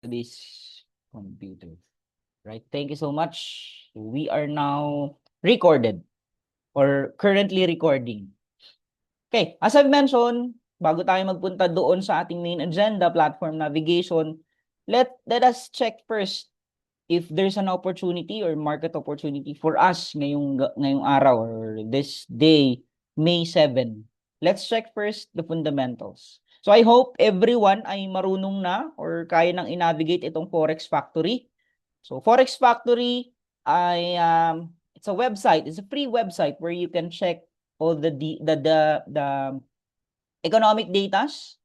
this computer. Right. Thank you so much. We are now recorded or currently recording. Okay. As I've mentioned, bago tayo magpunta doon sa ating main agenda, platform navigation, let us check first if there's an opportunity or market opportunity for us ngayong araw or this day, May 7. Let's check first the fundamentals. So I hope everyone ay marunong na or kaya nang i-navigate itong Forex Factory. So Forex Factory ay it's a website, it's a free website where you can check all the economic datas,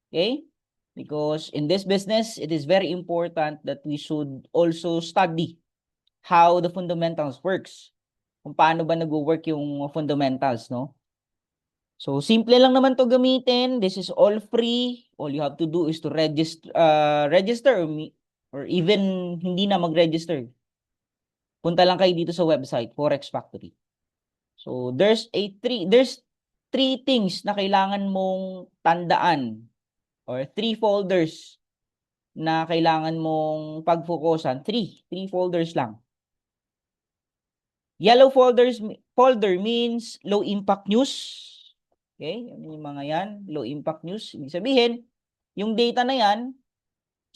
okay? Because in this business, it is very important that we should also study how the fundamentals works. Kung paano ba nag-work yung fundamentals, no? So, simple lang naman to gamitin. This is all free. All you have to do is to register or even hindi na mag-register. Punta lang kayo dito sa website, Forex Factory. So, there's three things na kailangan mong tandaan or 3 folders na kailangan mong pag-focusan. Three folders lang. Yellow folder means low impact news. Okay? Yung mga yan, low impact news. Ibig sabihin, yung data na yan,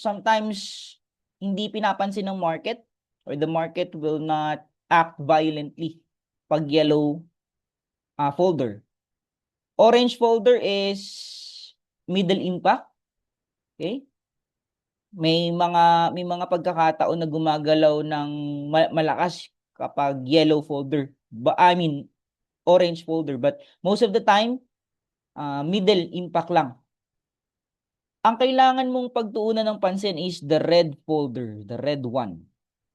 sometimes hindi pinapansin ng market or the market will not act violently pag yellow folder. Orange folder is middle impact. Okay? May mga pagkakataon na gumagalaw ng malakas kapag yellow folder. Orange folder. But most of the time, middle impact lang. Ang kailangan mong pagtuunan ng pansin is the red folder, the red one.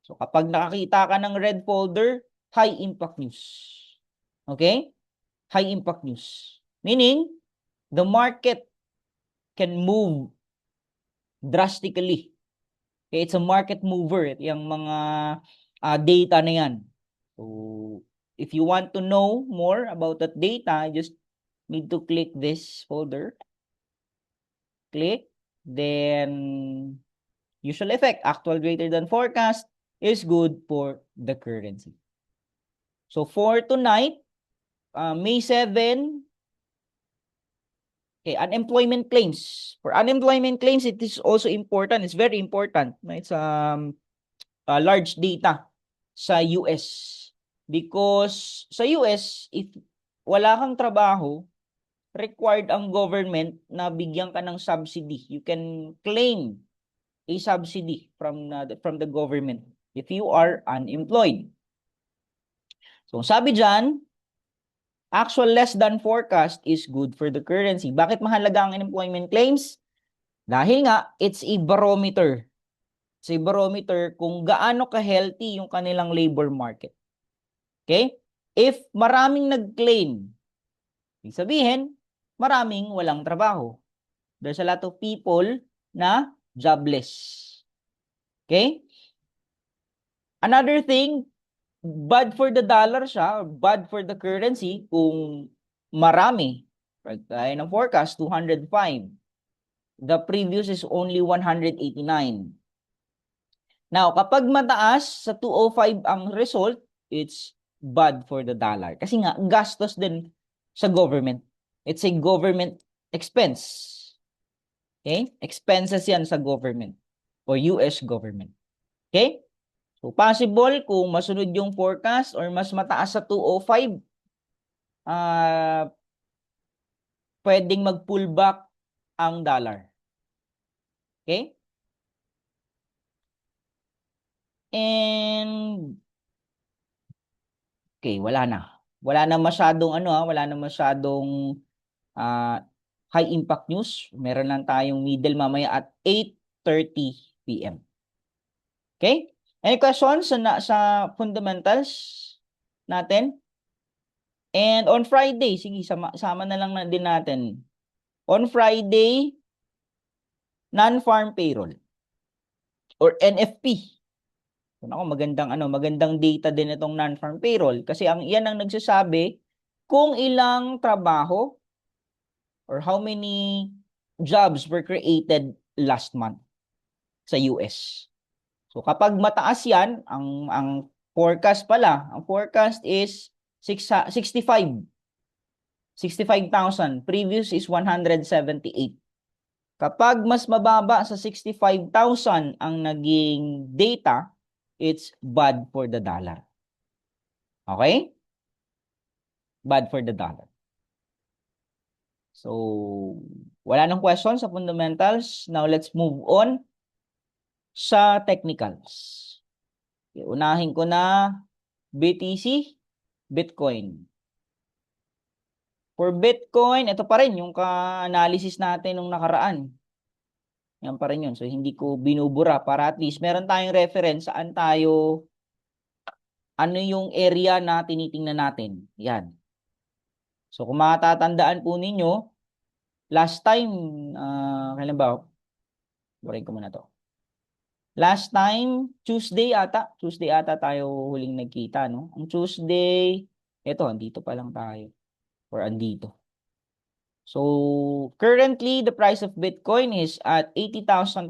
So kapag nakakita ka ng red folder, high impact news. Okay? High impact news. Meaning, the market can move drastically. Okay, it's a market mover, yung mga data na yan. So, if you want to know more about that data, just need to click this folder. Click. Then, usual effect, actual greater than forecast is good for the currency. So, for tonight, May 7, okay, unemployment claims. For unemployment claims, it is also important. It's very important. It's large data sa US. Because sa US, if wala kang trabaho, required ang government na bigyan ka ng subsidy. You can claim a subsidy from the government if you are unemployed. So sabi dyan, actual less than forecast is good for the currency. Bakit mahalaga ang unemployment claims? Dahil nga, it's a barometer. It's a barometer kung gaano ka-healthy yung kanilang labor market. Okay? If maraming nag-claim, ibig sabihin, maraming walang trabaho. There's a lot of people na jobless. Okay? Another thing, bad for the dollar siya, bad for the currency kung marami. Right? Tayo ng forecast, 205. The previous is only 189. Now, kapag mataas sa 205 ang result, it's bad for the dollar. Kasi nga, gastos din sa government. It's a government expense. Okay? Expenses yan sa government o US government. Okay? So, possible kung masunod yung forecast or mas mataas sa 205, pwedeng mag-pullback ang dollar. Okay? And okay, wala na. Wala na masyadong wala na masyadong high impact news. Meron lang tayong middle mamaya at 8:30 PM. Okay? Any questions sa fundamentals natin? And on Friday, sige, sama na lang din natin. On Friday, non-farm payroll or NFP. So, magandang data din itong non-farm payroll kasi yan ang nagsasabi kung ilang trabaho or how many jobs were created last month. sa US. So kapag mataas yan, ang forecast pala, ang forecast is 65,000. Previous is 178. Kapag mas mababa sa 65,000 ang naging data, it's bad for the dollar. Okay? Bad for the dollar. So, wala nang question sa fundamentals. Now, let's move on sa technicals. Okay, unahin ko na BTC, Bitcoin. For Bitcoin, ito pa rin yung ka-analysis natin nung nakaraan. Yan pa rin yun. So, hindi ko binubura para at least meron tayong reference saan tayo, ano yung area na tinitingnan natin. Yan. So, kung matatandaan po ninyo, last time, kailan ba? Burin ko muna to. Last time, Tuesday ata tayo huling nagkita, no? Ang Tuesday, eto, andito pa lang tayo. Or andito. So, currently, the price of Bitcoin is at 80,540.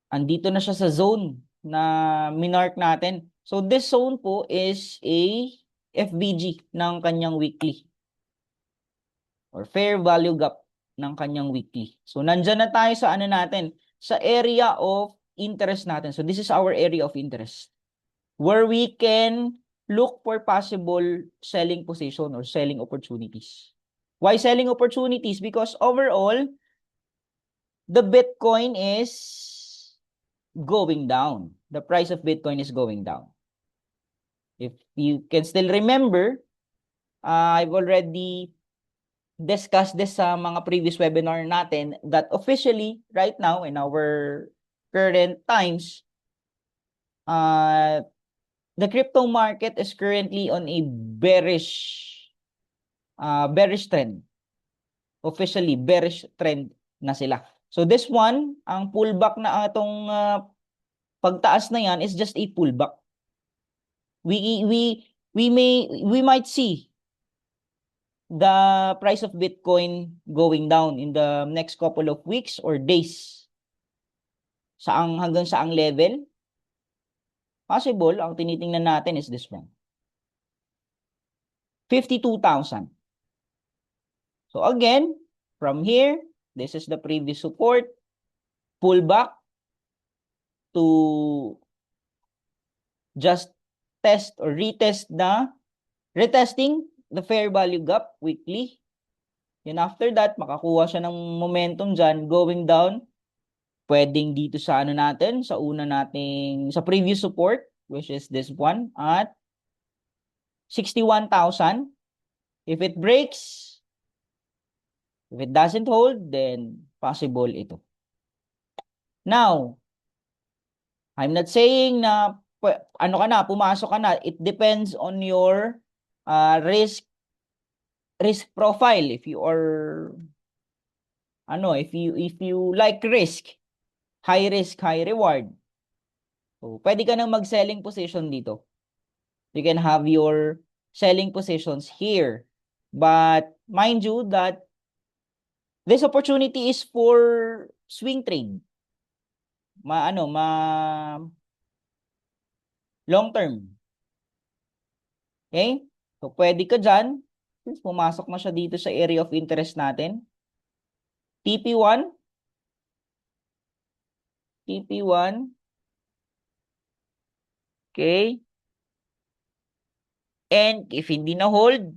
Andito na siya sa zone na minark natin. So, this zone po is a FVG ng kanyang weekly. Or fair value gap ng kanyang weekly. So, nandyan na tayo sa ano natin, sa area of interest natin. So, this is our area of interest where we can look for possible selling position or selling opportunities. Why selling opportunities? Because overall, the Bitcoin is going down. The price of Bitcoin is going down. If you can still remember, I've already discussed this sa mga previous webinar natin that officially, right now, in our current times, the crypto market is currently on a bearish trend. Officially, bearish trend na sila. So this one, ang pullback na atong pagtaas na yan is just a pullback. We might see the price of Bitcoin going down in the next couple of weeks or days. Hanggang saang level? Possible, ang tinitingnan natin is this one. 52,000. So again, from here, this is the previous support, pullback to just test or retesting the fair value gap weekly. Then after that, makakuha siya ng momentum dyan, going down. Pwedeng dito sa ano natin, sa previous support, which is this one, at 61,000. If it breaks, if it doesn't hold, then possible ito. Now, I'm not saying na pumasok ka na. It depends on your risk profile. If you are if you like risk, high risk, high reward. So, pwede ka nang mag-selling position dito. You can have your selling positions here. But mind you that this opportunity is for swing trade. Long term. Okay? So, pwede ka dyan. Since pumasok na siya dito sa area of interest natin. TP1. Okay? And if hindi na hold,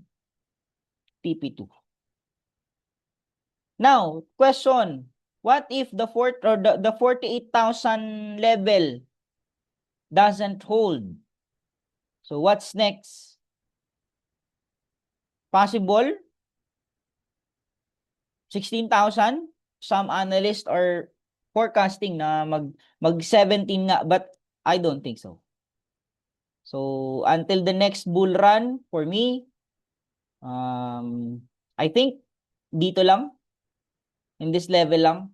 TP2. Now, question. What if the 48,000 level doesn't hold? So, what's next? Possible 16,000. Some analysts are forecasting na mag 17 nga, but I don't think so. So, until the next bull run, for me, I think dito lang, in this level lang,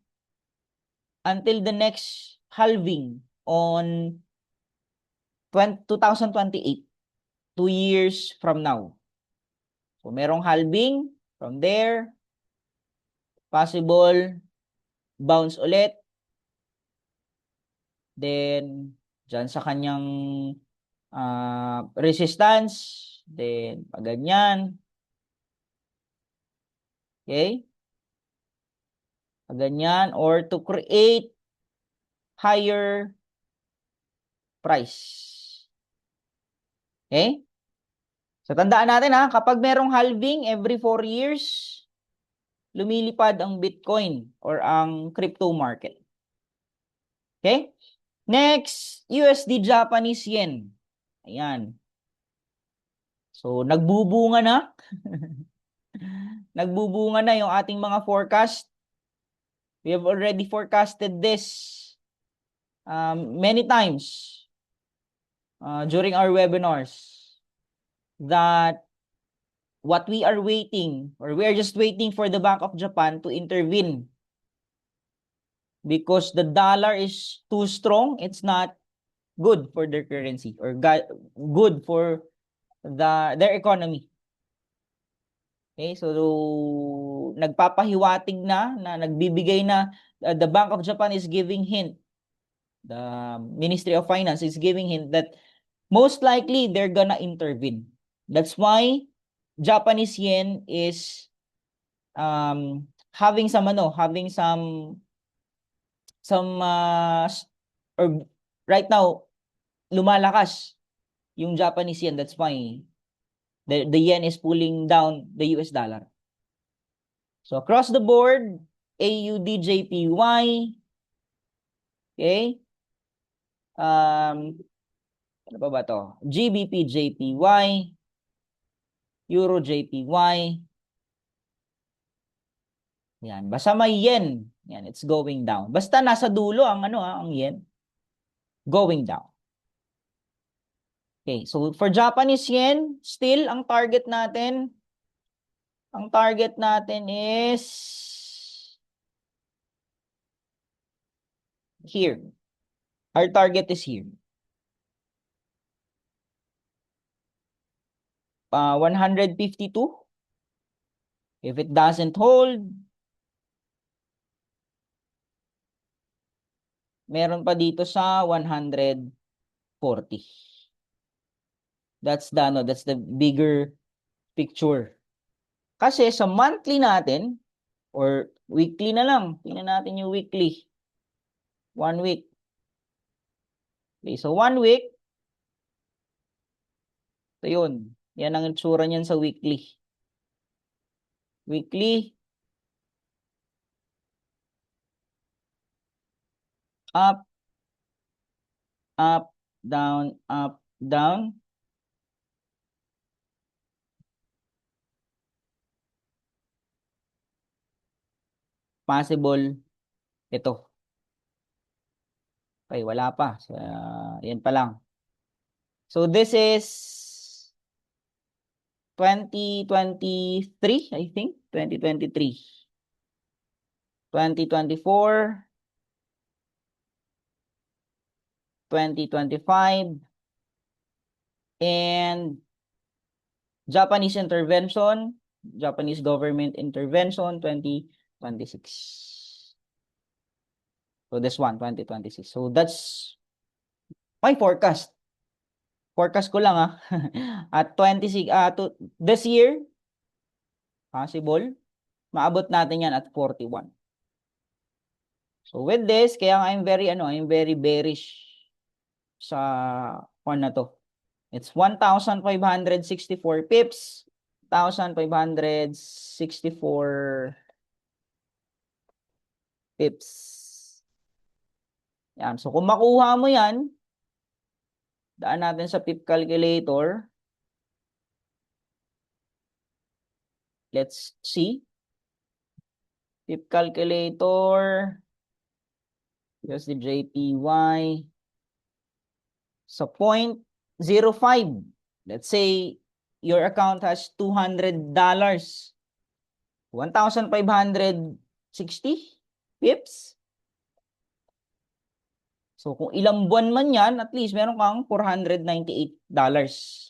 until the next halving on 2028, 2 years from now. So, merong halving from there, possible bounce ulit. Then, dyan sa kanyang resistance. Then, pag ganyan. Okay? Pag ganyan. Or to create higher price. Okay? So, tandaan natin ha, kapag merong halving every 4 years, lumilipad ang Bitcoin or ang crypto market. Okay? Next, USD Japanese Yen. Ayan. So, nagbubunga na. Nagbubunga na yung ating mga forecast. We have already forecasted this many times during our webinars that what we are waiting, or we are just waiting for the Bank of Japan to intervene because the dollar is too strong. It's not good for their currency or good for their economy. Okay, so nagpapahiwatig na nagbibigay na the Bank of Japan is giving hint, the Ministry of Finance is giving hint that most likely they're gonna intervene. That's why Japanese yen is having some or right now lumalakas yung Japanese yen. That's why the yen is pulling down the US dollar. So across the board, AUD JPY, okay? Ano ba to? GBP JPY, Euro JPY. Yan, basta may yen. Yan, it's going down. Basta nasa dulo ang ang yen going down. Okay, so for Japanese yen, still ang target natin is here. Our target is here. 152. If it doesn't hold, meron pa dito sa 140. That's the bigger picture. Kasi sa monthly natin, or weekly na lang, tingnan natin yung weekly. 1 week. Okay, so 1 week, ito yun. Yan ang itsura niyan sa weekly. Weekly, up, up, down, up, down. Possible, ito. Okay, wala pa. So, yan pa lang. So, this is 2023, I think. 2023. 2024. 2025. And Japanese intervention, Japanese government intervention, 2026. So this one, 2026. So that's my forecast. Forecast ko lang At 26, this year, possible, maabot natin yan at 41. So with this, kaya I'm very bearish sa na to. It's 1,564 pips. 1,564 pips. Yan. So, kung makuha mo yan, daan natin sa pip calculator. Let's see. Pip calculator. Here's the JPY. So, 0.05. Let's say, your account has $200. 1,560 pips. So, kung ilang buwan man yan, at least meron kang $498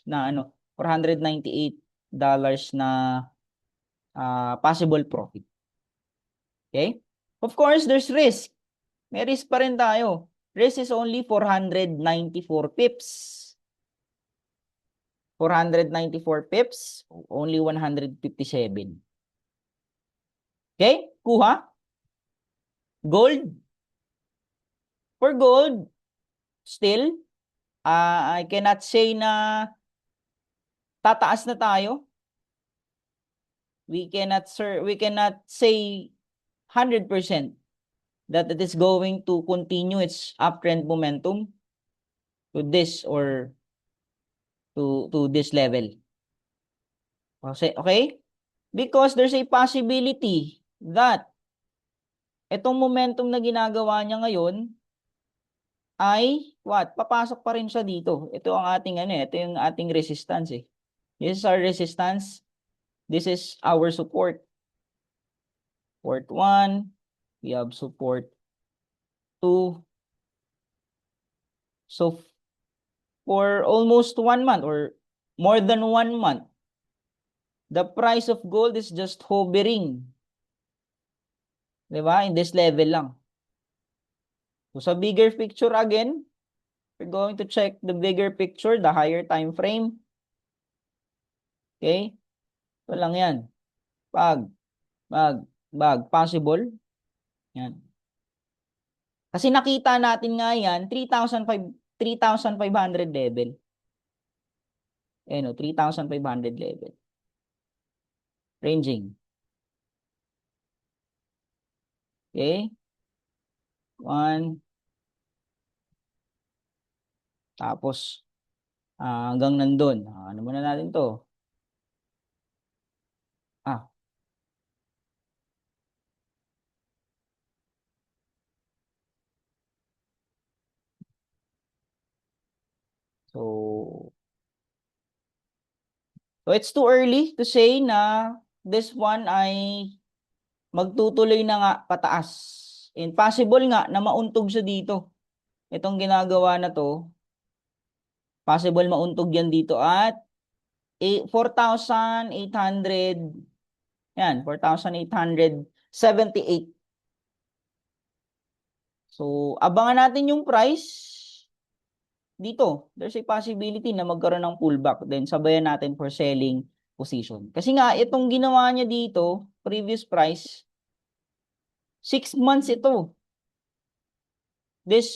na $498 na possible profit. Okay? Of course, there's risk. May risk pa rin tayo. Risk is only 494 pips. 494 pips, only 157. Okay? Kuha? Gold? For gold, still, I cannot say na tataas na tayo. We cannot say 100% that it is going to continue its uptrend momentum to this or to this level. Okay? Because there's a possibility that itong momentum na ginagawa niya ngayon ay papasok pa rin siya dito. Ito ang ating ito yung ating resistance eh. This is our resistance. This is our support. Support 1, we have support 2. So for almost 1 month or more than 1 month, the price of gold is just hovering. Diba? In this level lang. So sa bigger picture again, we're going to check the bigger picture, the higher time frame. Okay? Ito lang yan. Possible. Yan. Kasi nakita natin nga yan, 3,500 level. Ayan o, 3,500 level. Ranging. Okay? 1. Tapos, hanggang nandun. Ano muna natin to? So it's too early to say na this one ay magtutuloy na nga pataas. And possible nga na mauntog siya dito. Itong ginagawa na to, possible mauntog yan dito at 4,800, yan, 4,878. So, abangan natin yung price dito. There's a possibility na magkaroon ng pullback. Then, sabayan natin for selling position. Kasi nga, itong ginawa niya dito, previous price, 6 months ito. This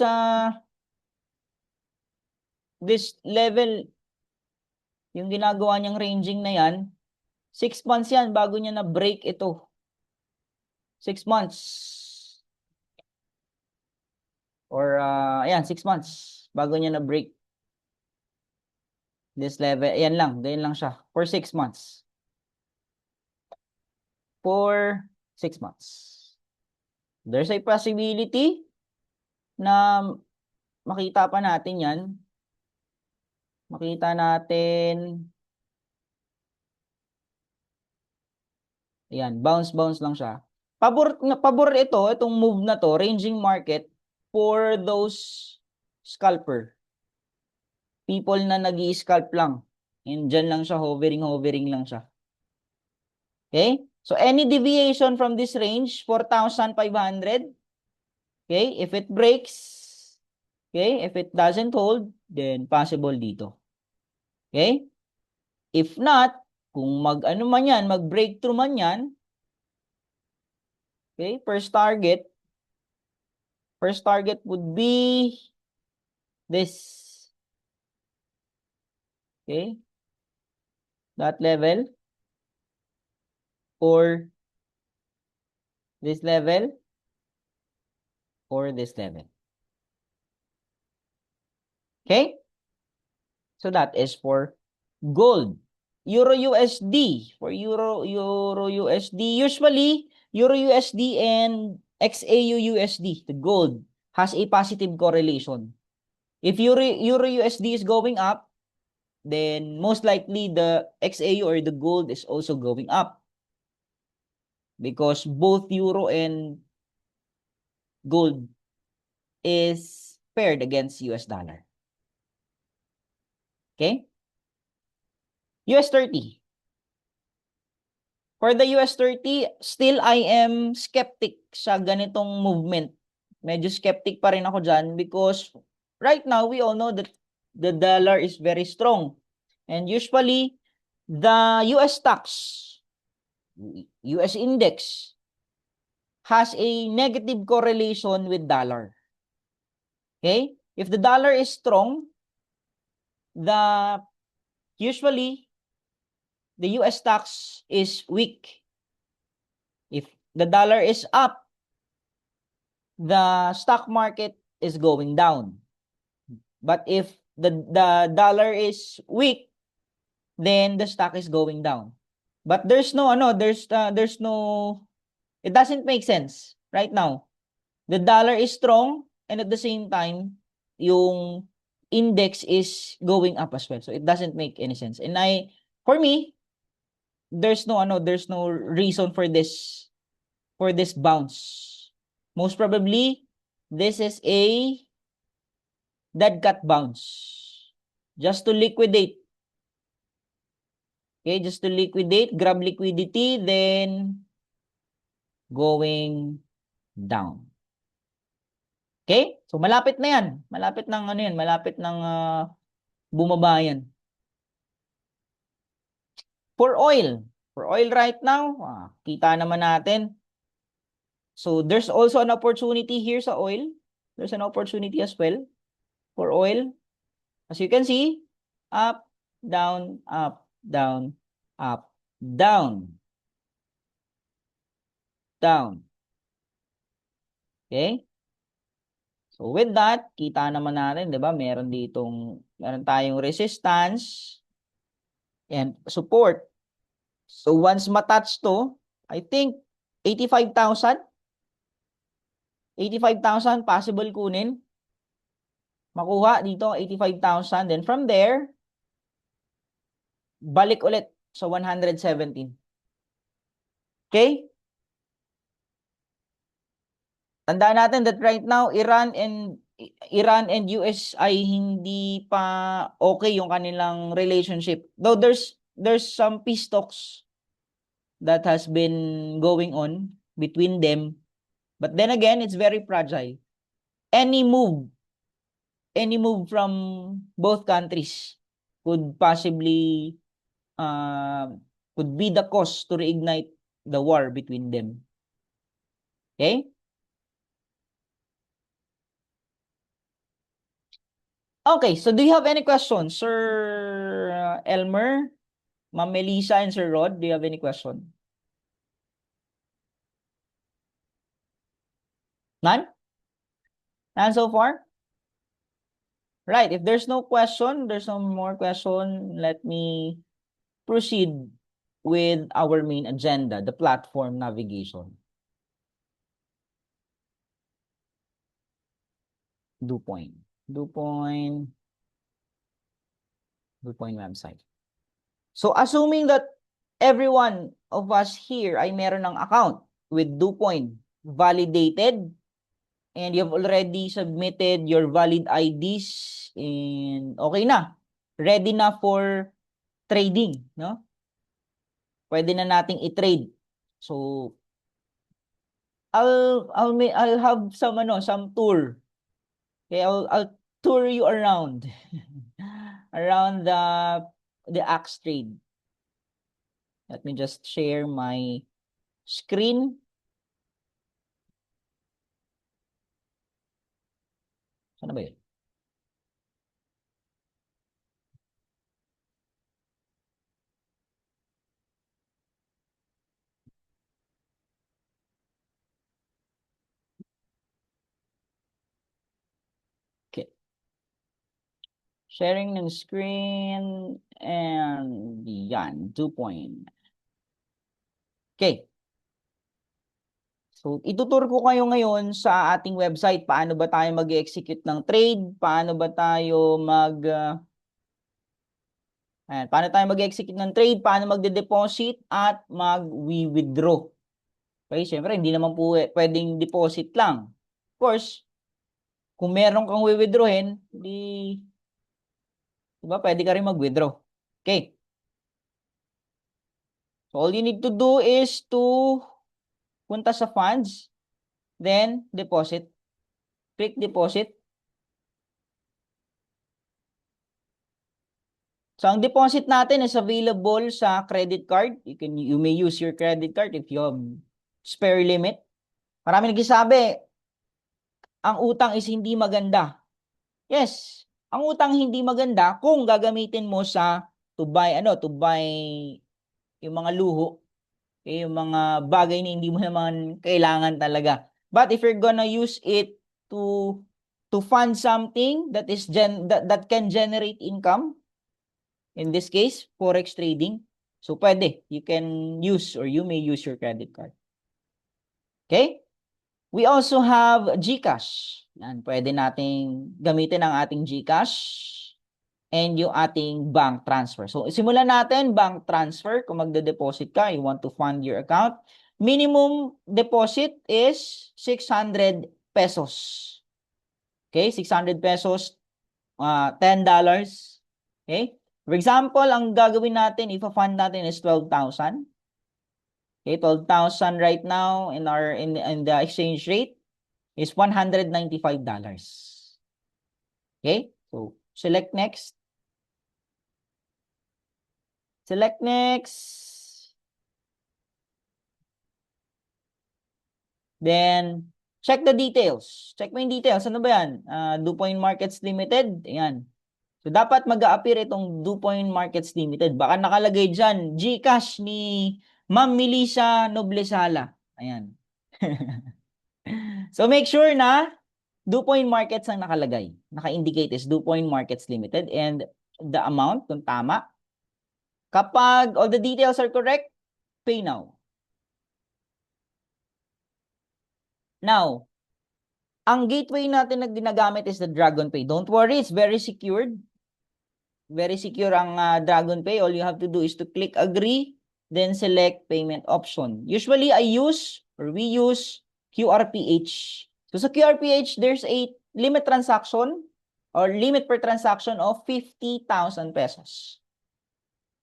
level, yung ginagawa niyang ranging na yan, 6 months yan bago niya na-break ito. 6 months. Or, ayan, 6 months bago niya na-break this level. Ayan lang, ganyan lang siya. For 6 months. For 6 months. There's a possibility na makita pa natin yan. Makita natin. Ayan, bounce lang siya. Pabor ito, itong move na to, ranging market for those scalper. People na nag-i-scalp lang. And dyan lang siya, hovering lang siya. Okay? So, any deviation from this range, 4,500. Okay? If it breaks, okay? If it doesn't hold, then possible dito. Okay? If not, kung mag-ano man yan, mag-breakthrough man yan, okay? First target would be this. Okay? That level. Or this level. Or this level. Okay? So that is for gold. Euro USD. For Euro USD. Usually, Euro USD and XAU USD, the gold, has a positive correlation. If Euro USD is going up, then most likely the XAU or the gold is also going up. Because both Euro and gold is paired against US dollar. Okay? US 30. For the US 30, still I am skeptic sa ganitong movement. Medyo skeptic pa rin ako dyan because right now we all know that the dollar is very strong. And usually, the US stocks, US index, has a negative correlation with dollar. Okay? If the dollar is strong, the usually the US stocks is weak. If the dollar is up, the stock market is going down. But if the dollar is weak, then the stock is going down. But there's no it doesn't make sense right now. The dollar is strong and at the same time yung index is going up as well. So it doesn't make any sense. And for me, there's no reason for this bounce. Most probably this is a dead cat bounce. Just to liquidate. Okay, just to liquidate, grab liquidity, then going down. Okay? So malapit na yan. Malapit ng malapit ng bumaba yan. For oil right now, kita naman natin. So there's also an opportunity here sa oil. There's an opportunity as well for oil. As you can see, up, down, up, down, up, down. Down. Okay? So with that, kita naman natin, 'di ba? Meron tayong resistance and support. So once matouch to, I think 85,000 possible kunin. Makuha dito 85,000, then from there balik ulit sa 117. Okay? Tandaan natin that right now Iran and US ay hindi pa okay yung kanilang relationship. Though there's some peace talks that has been going on between them. But then again, it's very fragile. Any move from both countries could possibly could be the cause to reignite the war between them. Okay? Okay, so do you have any questions, Sir Elmer, Ma'am Melissa, and Sir Rod? Do you have any question? None? None so far? Right, if there's no more question, let me proceed with our main agenda, the platform navigation. DuPoint website. So assuming that every one of us here ay meron ng account with DuPoint validated and you have already submitted your valid IDs and okay na. Ready na for trading, no? Pwede na nating i-trade. So I'll have some tour. Okay, I'll tour you around around the Axe trade. Let me just share my screen. Sana ba yun? Okay. Sharing ng screen and yan, 2 point. Okay. So, ituturo ko kayo ngayon sa ating website paano ba tayo mag-execute ng trade, paano tayo mag-execute ng trade, paano magde-deposit at mag-withdraw. Okay, syempre hindi naman po pwedeng deposit lang. Of course, kung meron kang withdrawin, diba, pwede ka rin mag-withdraw. Okay. So all you need to do is to punta sa funds, then deposit. Click deposit. So ang deposit natin is available sa credit card. You may use your credit card if you have spare limit. Marami nagsasabi, ang utang is hindi maganda. Yes, ang utang hindi maganda kung gagamitin mo sa to buy yung mga luho, yung mga bagay na hindi mo naman kailangan talaga. But if you're gonna use it to fund something that that can generate income, in this case, forex trading, so pwede, you can use or you may use your credit card. Okay? We also have GCash. Yan, pwede nating gamitin ang ating GCash and yung ating bank transfer. So, simulan natin bank transfer. Kung magde-deposit ka, you want to fund your account. Minimum deposit is 600 pesos. Okay, 600 pesos, $10. Okay? For example, ang gagawin natin, ipa-fund natin is 12,000. Okay, 12,000 right now in the exchange rate is $195. Okay? So, select next. Select next. Then, check the details. Check mo yung details. Ano ba yan? DuPoint Markets Limited. Ayan. So, dapat mag-a-appear itong DuPoint Markets Limited. Baka nakalagay dyan, GCash ni Ma'am Melissa Noblesala. Ayan. So, make sure na DuPoint Markets ang nakalagay. Naka-indicate is DuPoint Markets Limited and the amount, kung tama. Kapag all the details are correct, pay now. Now, ang gateway natin na ginagamit is the DragonPay. Don't worry, it's very secured. Very secure ang DragonPay. All you have to do is to click agree, then select payment option. Usually, we use QRPH. So sa QRPH, there's a limit transaction or limit per transaction of 50,000 pesos.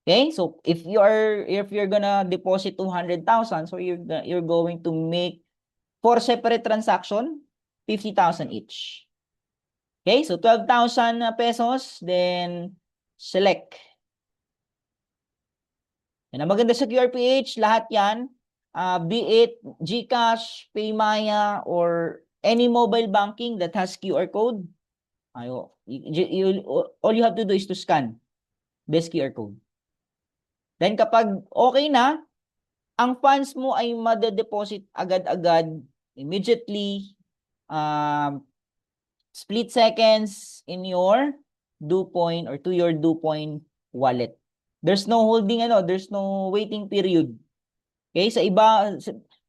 Okay? So if you're gonna deposit 200,000, so you're going to make 4 separate transaction, 50,000 each. Okay? So 12,000 pesos, then select. Yan ang maganda sa QRPH, lahat yan, be it GCash, PayMaya, or any mobile banking that has QR code, all you have to do is to scan this QR code. Then kapag okay na, ang funds mo ay made-deposit agad-agad, immediately, split seconds in your DuPoint or to your DuPoint wallet. There's no there's no waiting period. Okay,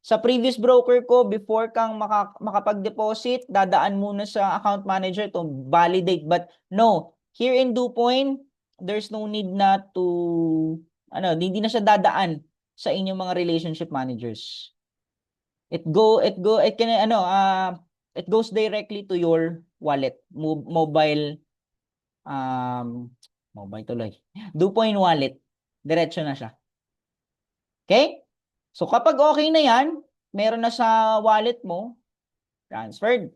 sa previous broker ko, before kang makapag-deposit, dadaan muna sa account manager to validate. But no, here in DuPoint, there's no need na to, hindi na siya dadaan sa inyong mga relationship managers. It goes directly to your wallet, mobile tuloy. DuPoint wallet. Diretso na siya. Okay? So kapag okay na yan, meron na sa wallet mo, transferred.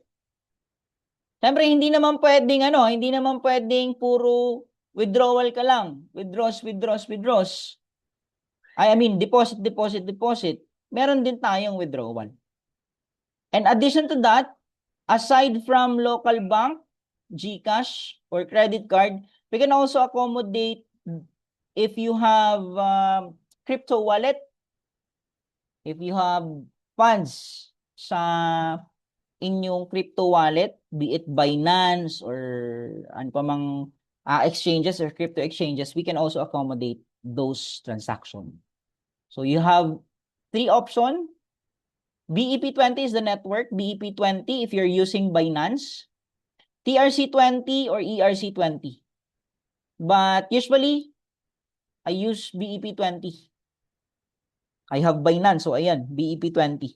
Siyempre, hindi naman pwedeng puro withdrawal ka lang. Withdraws. I mean, deposit. Meron din tayong withdrawal. In addition to that, aside from local bank, GCash, or credit card, we can also accommodate if you have crypto wallet, if you have funds sa inyong crypto wallet, be it Binance or ano pa mang exchanges or crypto exchanges, we can also accommodate those transactions. So you have 3 options. BEP20 is the network. BEP20 if you're using Binance. TRC20 or ERC20. But usually, I use BEP20. I have Binance. So, ayan, BEP20.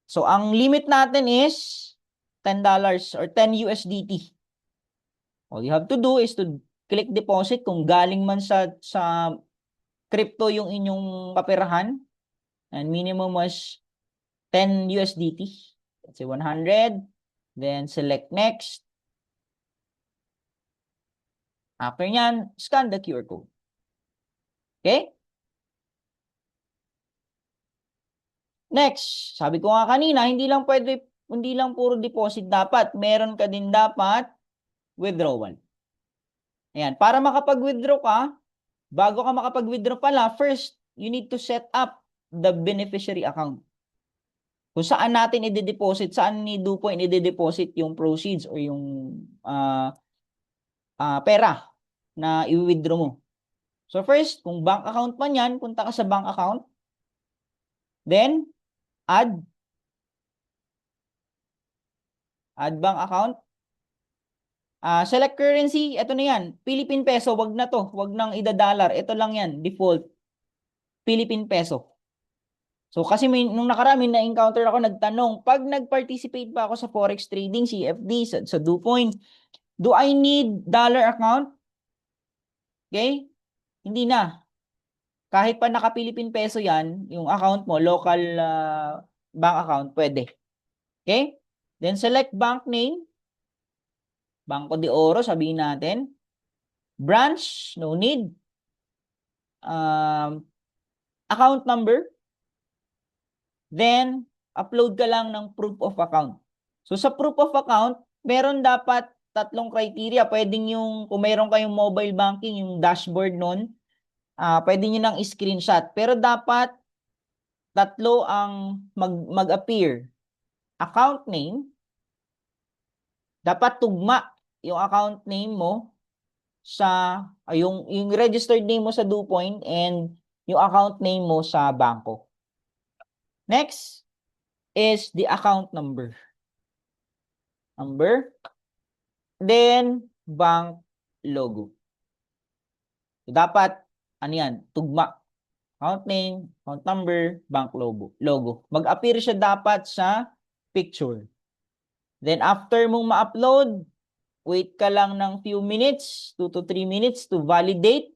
So, ang limit natin is $10 or 10 USDT. All you have to do is to click deposit kung galing man sa crypto yung inyong paperahan, and minimum was 10 USDT. Let's say 100. Then select next. After nyan, scan the QR code. Okay? Next, sabi ko nga kanina, hindi lang puro deposit dapat. Meron ka din dapat withdrawal. Ayan, para makapag-withdraw ka, bago ka makapag-withdraw pala, first, you need to set up the beneficiary account. Kung saan natin i-deposit, saan ni Dupoint i-deposit yung proceeds or yung pera na i-withdraw mo. So first, kung bank account man yan, punta ka sa bank account. Then, add bank account. Select currency, ito na yan. Philippine peso, wag na to. Wag nang ida-dollar. Ito lang yan, default. Philippine peso. So kasi nung nakarami na-encounter ako, nagtanong, pag nag-participate pa ako sa forex trading, CFD, sa DuPoint, do I need dollar account? Okay? Hindi na. Kahit pa naka-Philippine peso yan, yung account mo, local bank account, pwede. Okay? Then select bank name. Banco de Oro, sabihin natin. Branch, no need. Account number. Then, upload ka lang ng proof of account. So, sa proof of account, meron dapat 3 criteria. Pwedeng yung, kung meron kayong mobile banking, yung dashboard nun, pwede nyo nang screenshot. Pero dapat 3 ang mag-appear. Account name, dapat tugma yung account name mo sa, yung registered name mo sa DuPoint and yung account name mo sa banko. Next is the account number. Then, bank logo. So, dapat, ano yan, tugma. Account name, account number, bank logo. Mag-appear siya dapat sa picture. Then, after mong ma-upload, wait ka lang ng few minutes, 2 to 3 minutes to validate.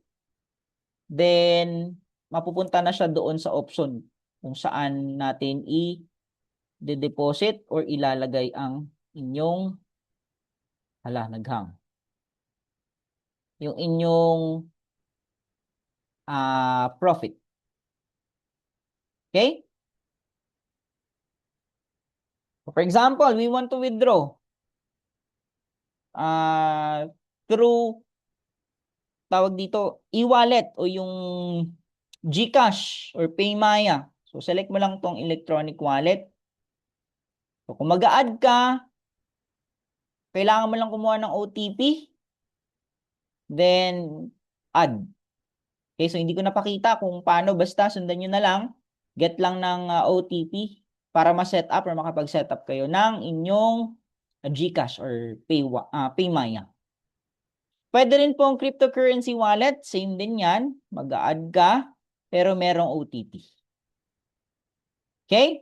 Then, mapupunta na siya doon sa option kung saan natin i-deposit or ilalagay ang inyong naghang. Yung inyong profit. Okay? For example, we want to withdraw through tawag dito, e-wallet o yung GCash or PayMaya. So, select mo lang tong electronic wallet. So, kung mag-a-add ka, kailangan mo lang kumuha ng OTP. Then, add. Okay, so hindi ko napakita kung paano. Basta sundan nyo na lang. Get lang ng OTP para ma-set up or makapag-set up kayo ng inyong GCash or PayMaya. Pwede rin pong cryptocurrency wallet. Same din yan. Mag-a-add ka, pero merong OTP. Okay?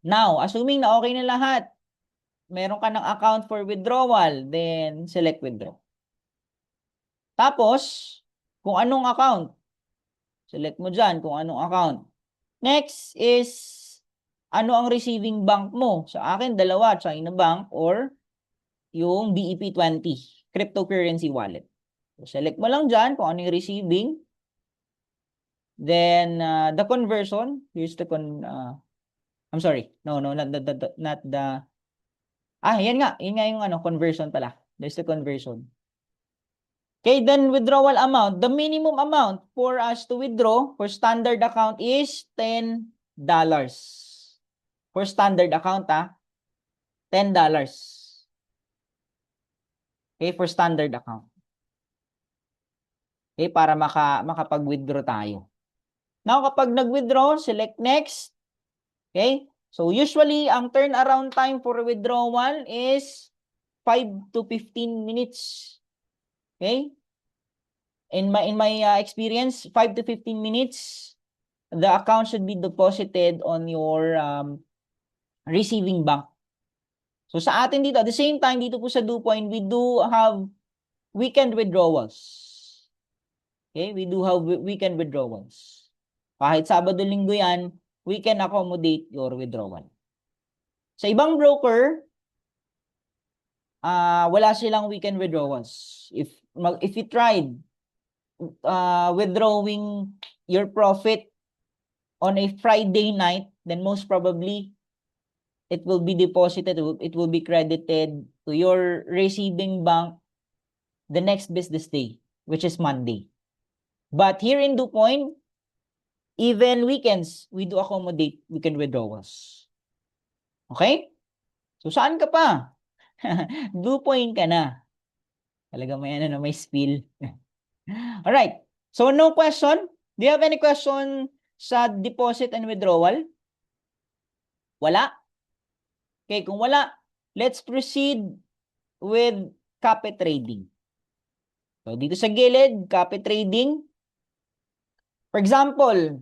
Now, assuming na okay na lahat, meron ka ng account for withdrawal, then select withdraw. Tapos, kung anong account, select mo dyan kung anong account. Next is, ano ang receiving bank mo? Sa akin, 2, China Bank or yung BEP20, cryptocurrency wallet. So, select mo lang dyan kung ano yung receiving. Then, the conversion, here's the I'm sorry. No, not the yan nga yung conversion pala. There's the conversion. Okay, then withdrawal amount. The minimum amount for us to withdraw for standard account is $10. For standard account, $10. Okay, for standard account. Okay, para makapag-withdraw tayo. Now, kapag nag-withdraw, select next. Okay? So, usually, ang turnaround time for withdrawal is 5 to 15 minutes. Okay? In my experience, 5 to 15 minutes, the account should be deposited on your receiving bank. So, sa atin dito, at the same time, dito po sa DuPoint, we do have weekend withdrawals. Okay, we do have weekend withdrawals. Kahit Sabado-Linggo yan, we can accommodate your withdrawal. Sa ibang broker, wala silang weekend withdrawals. If you tried withdrawing your profit on a Friday night, then most probably it will be deposited, it will be credited to your receiving bank the next business day, which is Monday. But here in DuPoint, even weekends, we do accommodate weekend withdrawals. Okay? So, saan ka pa? DuPoint ka na. Talaga may ano na may spill. Alright. So, no question? Do you have any question sa deposit and withdrawal? Wala? Okay, kung wala, let's proceed with copy trading. So, dito sa gilid, copy trading. For example,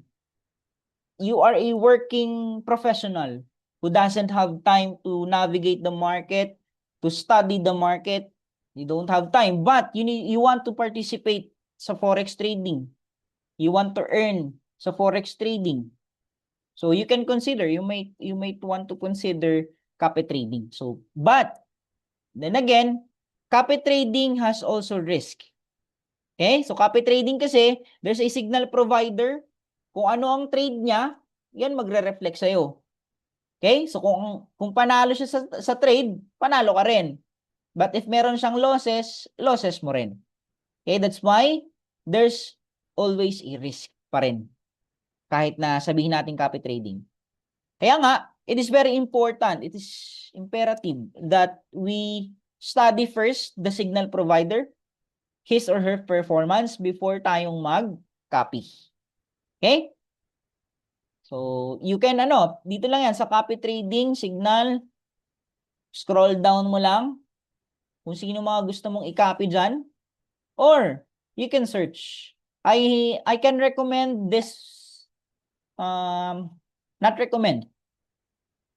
you are a working professional who doesn't have time to navigate the market, to study the market. You don't have time, but you want to participate sa forex trading. You want to earn sa forex trading. So you can consider, you might want to consider copy trading. So, but then again, copy trading has also risk. Okay? So copy trading kasi, there's a signal provider. Kung ano ang trade niya, yan magre-reflect sa'yo. Okay? So kung panalo siya sa trade, panalo ka rin. But if meron siyang losses, losses mo rin. Okay? That's why there's always a risk pa rin. Kahit na sabihin natin copy trading. Kaya nga, it is very important, it is imperative that we study first the signal provider, his or her performance before tayong mag-copy. Okay? So, you can dito lang yan sa copy trading, signal, scroll down mo lang kung sino mga gusto mong i-copy dyan, or you can search. I can recommend this, not recommend.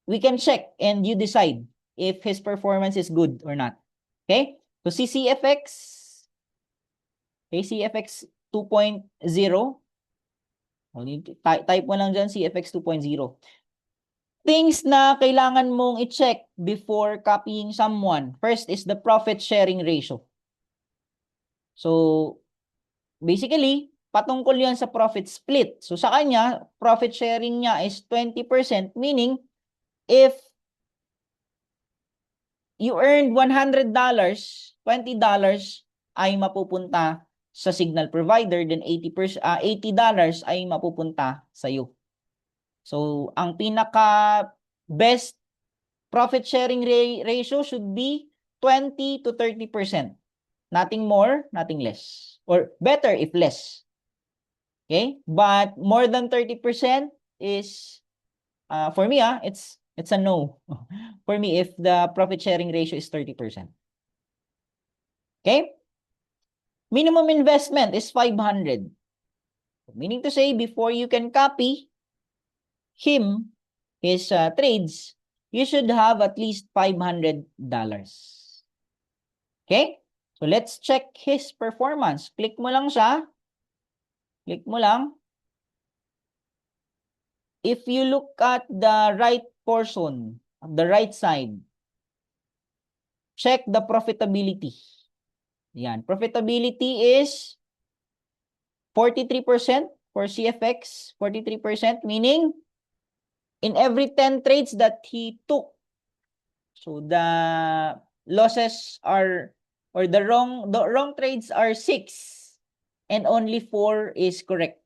We can check and you decide if his performance is good or not. Okay? So, CCFX, okay, CFX 2.0, type mo lang dyan, CFX 2.0. Things na kailangan mong i-check before copying someone. First is the profit sharing ratio. So, basically, patungkol yan sa profit split. So, sa kanya, profit sharing niya is 20%, meaning, if you earned $100, $20 ay mapupunta sa signal provider, then $80 ay mapupunta sa iyo. So, ang pinaka best profit sharing ratio should be 20 to 30%. Nothing more, nothing less. Or better if less. Okay? But more than 30% is, for me, it's a no. For me, if the profit sharing ratio is 30%. Okay? Minimum investment is 500. Meaning to say, before you can copy his trades, you should have at least $500. Okay? So, let's check his performance. Click mo lang siya. Click mo lang. If you look at the right portion, the right side, check the profitability. Yan. Profitability is 43% for CFX. 43%, meaning in every 10 trades that he took, so the losses are, or the wrong trades are 6 and only 4 is correct.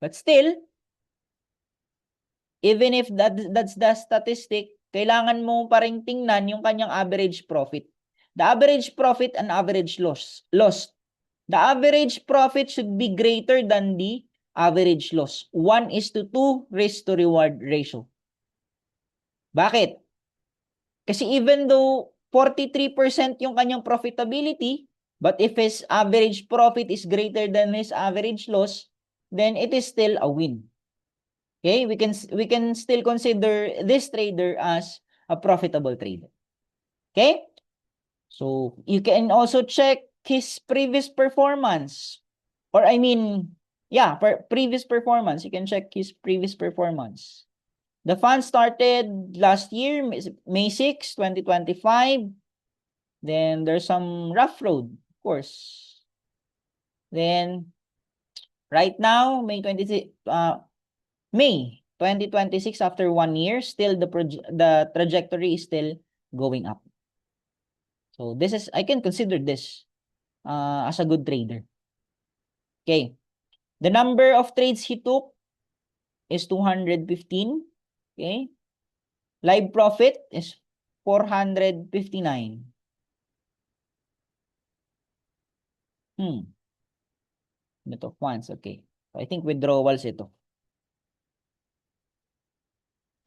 But still, even if that's the statistic, kailangan mo pa ring tingnan yung kanyang average profit. The average profit and average loss. The average profit should be greater than the average loss. 1:2 risk to reward ratio. Bakit? Kasi even though 43% yung kanyang profitability, but if his average profit is greater than his average loss, then it is still a win. Okay? We can still consider this trader as a profitable trader. Okay? So, you can also check his previous performance. or I mean, yeah, previous performance. You can check his previous performance. The fund started last year, May 6, 2025. Then there's some rough road, of course. Then right now, May 2026, after 1 year, still the trajectory is still going up. So this is, I can consider this as a good trader. Okay. The number of trades he took is 215. Okay. Live profit is 459. Ito, funds. Okay. So, I think withdrawals ito.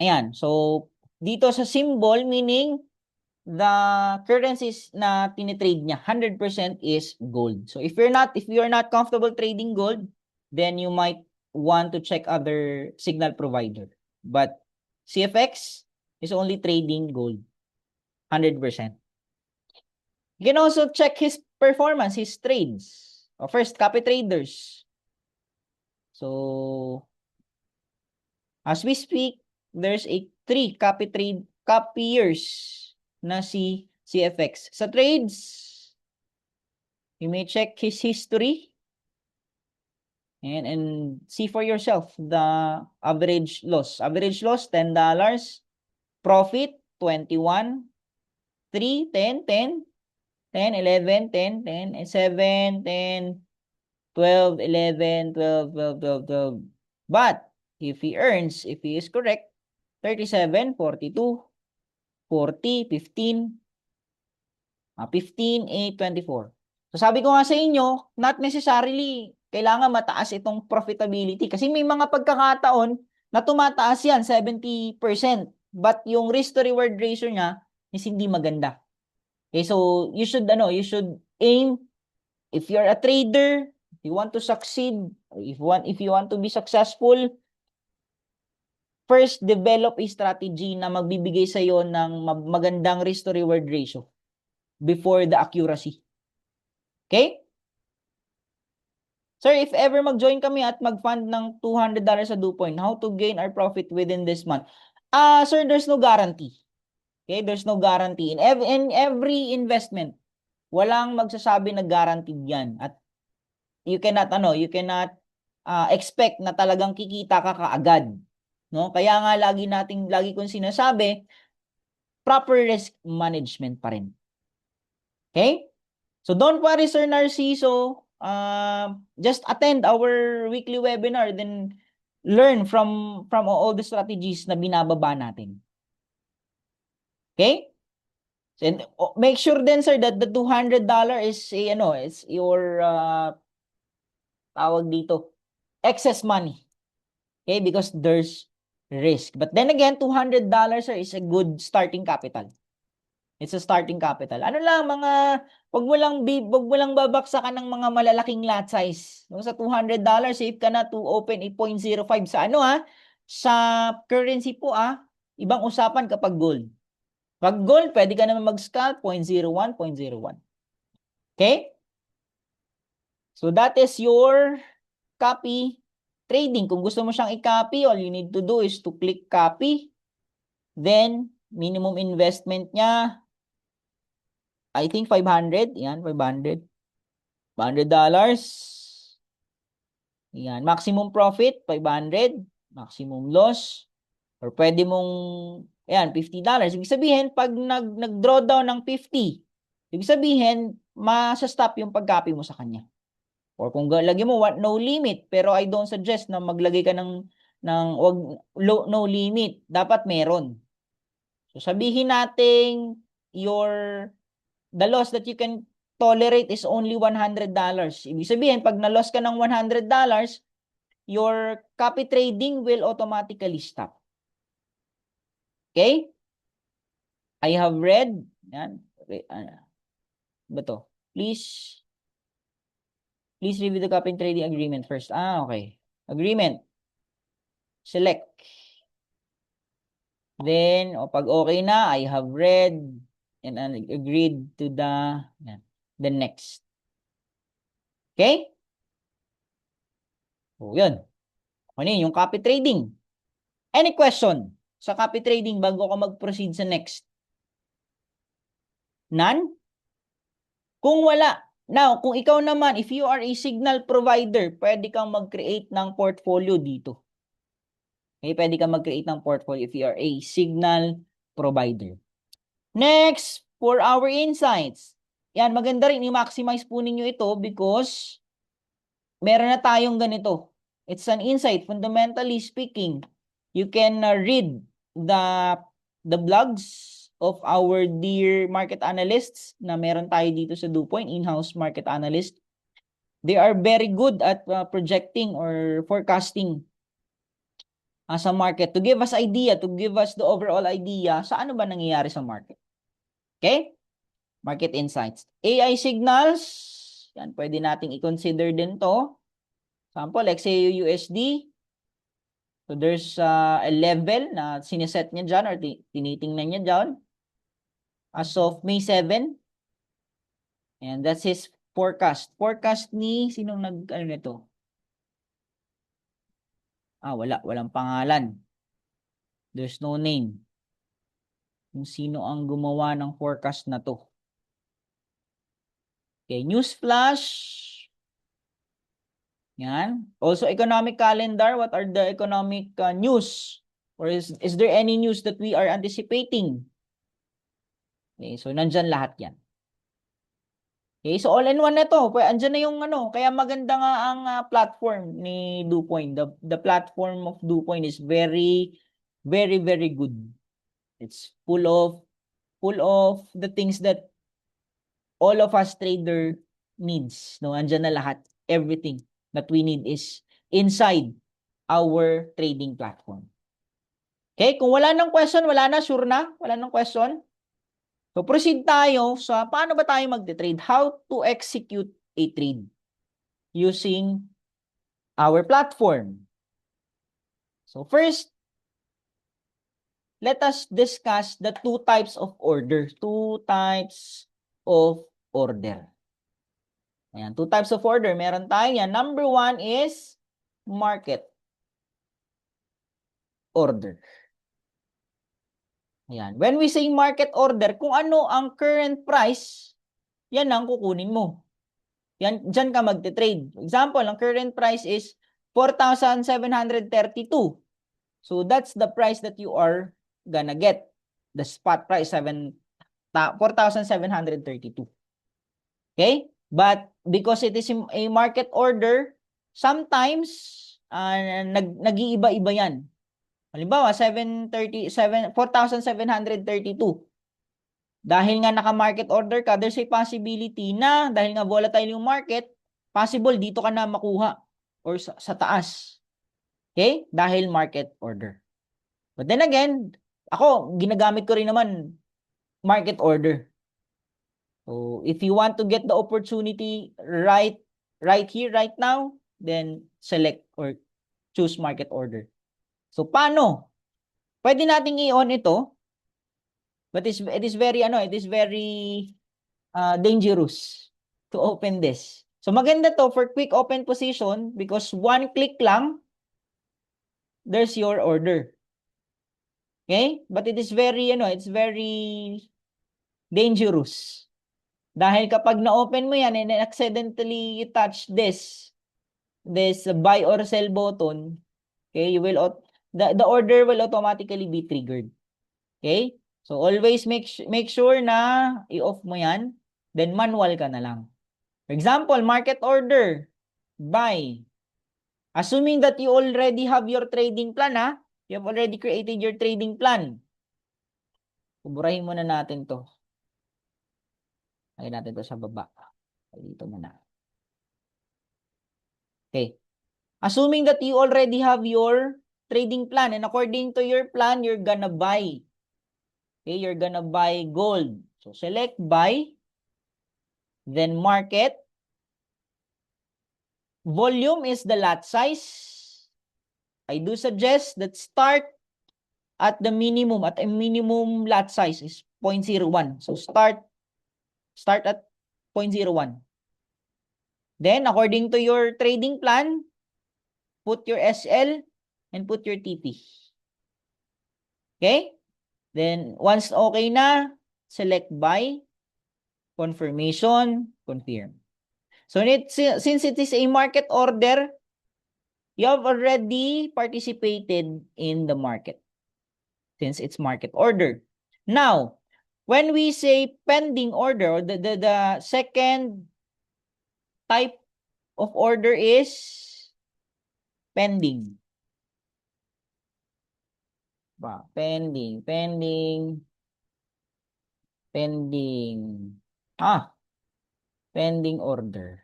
Ayan. So, dito sa symbol, meaning the currencies na tinitrade niya, 100% is gold. So, if you're not comfortable trading gold, then you might want to check other signal provider. But CFX is only trading gold, 100%. You can also check his performance, his trades. First, copy traders. So, as we speak, there's a 3 copiers na si CFX. Sa trades, you may check his history and see for yourself the average loss. Average loss, $10. Profit, 21. 3, 10, 10, 10, 11, 10, 10, 7, 10, 12, 11, 12, 12, 12, 12. But, if he is correct, 37, 42, 40, 15, 15, 8, 24. So sabi ko nga sa inyo, not necessarily kailangan mataas itong profitability kasi may mga pagkakataon na tumataas yan, 70%. But yung risk to reward ratio niya is hindi maganda. Okay, so you should aim, if you're a trader, if you want to succeed, if you want to be successful, first, develop a strategy na magbibigay sa iyo ng magandang risk to reward ratio before the accuracy. Okay? Sir, if ever mag-join kami at mag-fund ng $200 sa DuPoint, how to gain our profit within this month? Sir, there's no guarantee. Okay? There's no guarantee. In every investment, walang magsasabi na guaranteed yan. At you cannot expect na talagang kikita ka kaagad. No? Kaya nga lagi kong sinasabi, proper risk management pa rin. Okay? So don't worry, Sir Narciso. Just attend our weekly webinar, then learn from all the strategies na binababa natin. Okay? And make sure then, sir, that the $200 is is your tawag dito, excess money. Okay? Because there's risk. But then again, $200, sir, is a good starting capital. It's a starting capital. Ano lang, wag mo lang babaksakan ng mga malalaking lot size. No, sa $200, safe ka na to open a 0.05 sa sa currency po ibang usapan kapag gold. Pag gold, pwede ka naman mag-scalp 0.01, 0.01. Okay? So that is your copy trading. Kung gusto mo siyang i-copy, all you need to do is to click copy. Then, minimum investment niya, I think 500. Yan, 500. $500. Yan. Maximum profit, 500. Maximum loss. Or pwede mong, yan, $50. Ibig sabihin, pag nag-draw down ng 50, ibig sabihin, masa-stop yung pag-copy mo sa kanya. Or kung lagyan mo, no limit. Pero I don't suggest na maglagay ka ng no limit. Dapat meron. So sabihin natin, the loss that you can tolerate is only $100. Ibig sabihin, pag na-loss ka ng $100, your copy trading will automatically stop. Okay? I have read. Yan. Bato. Please review the copy trading agreement first. Okay. Agreement. Select. Then, pag okay na, I have read and agreed to the next. Okay? So, yun. Ano yun? Yung copy trading. Any question sa copy trading bago ka mag-proceed sa next? None? Kung wala, now, kung ikaw naman, if you are a signal provider, pwede kang mag-create ng portfolio dito. Okay, pwede kang mag-create ng portfolio if you are a signal provider. Next, for our insights. Yan, maganda rin i-maximize po ninyo ito because meron na tayong ganito. It's an insight. Fundamentally speaking, you can read the blogs of our dear market analysts na meron tayo dito sa DuPoint, in-house market analyst. They are very good at projecting or forecasting sa market to give us idea, to give us the overall idea sa ano ba nangyayari sa market. Okay? Market insights. AI signals, yan, pwede nating i-consider din to. Example, XAU USD. So there's a level na siniset niya dyan or tinitingnan niya dyan. As of May 7. And that's his forecast. Forecast ni, sinong ano nito? Walang pangalan. There's no name. Kung sino ang gumawa ng forecast na to. Okay, news flash. Yan. Also, economic calendar. What are the economic news? Or is there any news that we are anticipating? Okay, so nandyan lahat yan. Okay, so all-in-one na to. Andyan na yung ano. Kaya maganda nga ang platform ni DuPoint. The platform of DuPoint is very, very, very good. It's full of the things that all of us trader needs. No, andyan na lahat. Everything that we need is inside our trading platform. Okay, kung wala nang question, wala na, sure na, wala nang question. So proceed tayo sa paano ba tayo magte-trade? How to execute a trade using our platform. So first, let us discuss the two types of order. Two types of order. Ayan, two types of order. Meron tayo yan. Number one is market order. Ayan. When we say market order, kung ano ang current price, yan ang kukunin mo. Yan, dyan ka magte-trade. Example, ang current price is 4,732. So that's the price that you are gonna get. The spot price, 4,732. Okay? But because it is a market order, sometimes nag-iiba-iba yan. Halimbawa, 4,732. Dahil nga naka-market order ka, there's a possibility na dahil nga volatile yung market, possible dito ka na makuha or sa taas. Okay? Dahil market order. But then again, ako, ginagamit ko rin naman market order. So, if you want to get the opportunity right here, right now, then select or choose market order. So, paano? Pwede nating i-on ito. But it is very dangerous to open this. So maganda to for quick open position because one click lang, there's your order. Okay? But it is very, it's very dangerous. Dahil kapag na-open mo yan and accidentally you touch this buy or sell button, okay, the order will automatically be triggered. Okay? So always make sure na i-off mo yan, then manual ka na lang. For example, market order, buy. Assuming that you already have your trading plan, you have already created your trading plan. Kuburahin muna natin to. Lagyan natin to sa baba. Dito muna. Okay. Assuming that you already have your trading plan and according to your plan, you're gonna buy. Okay, you're gonna buy gold. So select buy, then market. Volume is the lot size. I do suggest that start at the minimum, at a minimum lot size is 0.01. So start at 0.01. Then according to your trading plan, put your SL, and put your TP. Okay? Then, once okay na, select buy, confirmation, confirm. So, since it is a market order, you have already participated in the market since it's market order. Now, when we say pending order, the second type of order is pending. Pending. Pending order.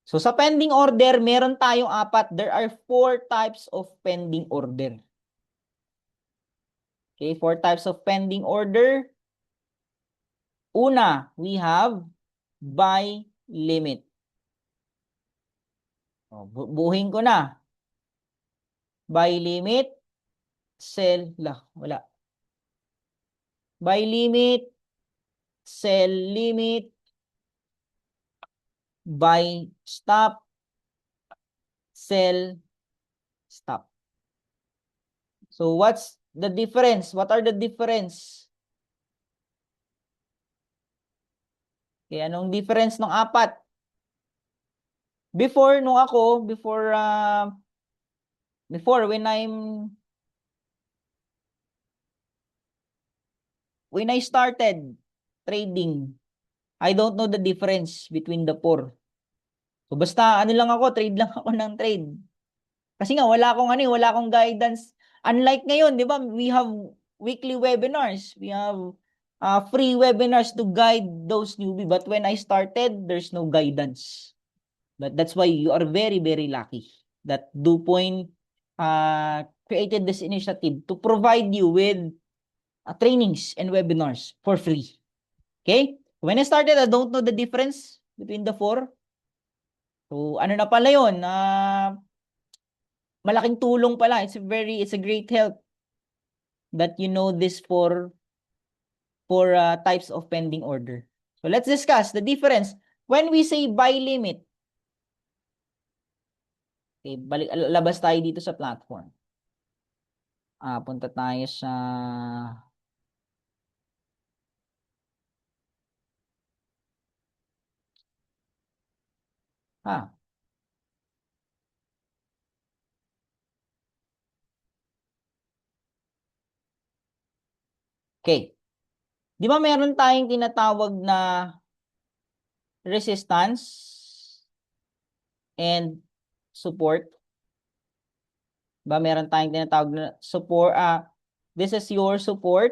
So, sa pending order, meron tayong apat. There are 4 types of pending order. Okay, 4 types of pending order. Una, we have buy limit. Buuhin ko na. Buy limit, sell, wala. Buy limit, sell limit, buy stop, sell stop. So what's the difference? What are the difference? Okay, anong difference ng apat? Before when I started trading, I don't know the difference between the 4. So basta ano lang ako, trade lang ako ng trade. Kasi nga wala akong guidance. Unlike ngayon, 'di ba? We have weekly webinars. We have free webinars to guide those newbie. But when I started, there's no guidance. But that's why you are very, very lucky that DuPoint created this initiative to provide you with trainings and webinars for free. Okay? When I started, I don't know the difference between the 4. So, ano na pala yun? Malaking tulong pala. It's a great help that you know this for types of pending order. So, let's discuss the difference. When we say buy limit, okay, labas tayo dito sa platform. Punta tayo sa okay. Di ba meron tayong tinatawag na resistance and support? Ba meron tayong tinatawag na support, this is your support